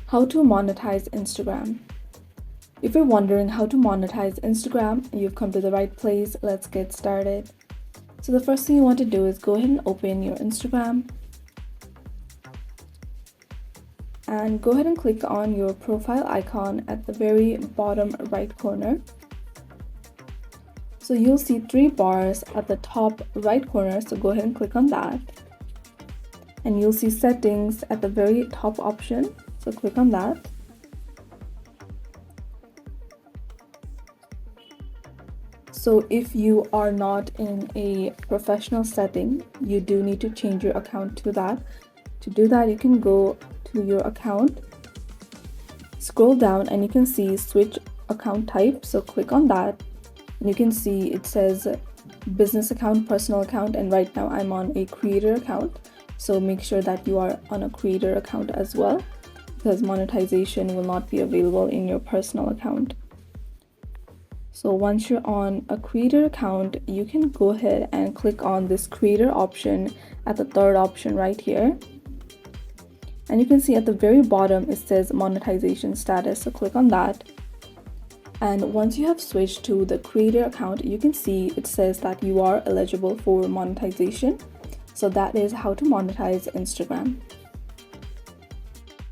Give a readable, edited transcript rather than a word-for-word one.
How to monetize Instagram. If you're wondering how to monetize Instagram, you've come to the right place. Let's get started. So the first thing you want to do is go ahead and open your Instagram and go ahead and click on your profile icon at the very bottom right corner. So you'll see 3 bars at the top right corner, so go ahead and click on that. And you'll see settings at the very top option, so click on that. So if you are not in a professional setting, you do need to change your account to that. To do that, you can go to your account, scroll down, and you can see switch account type. So click on that, and you can see it says business account, personal account, and right now I'm on a creator account. So make sure that you are on a creator account as well, because monetization will not be available in your personal account. So once you're on a creator account, you can go ahead and click on this creator option at the third option right here. And you can see at the very bottom, it says monetization status. So click on that. And once you have switched to the creator account, you can see it says that you are eligible for monetization. So that is how to monetize Instagram.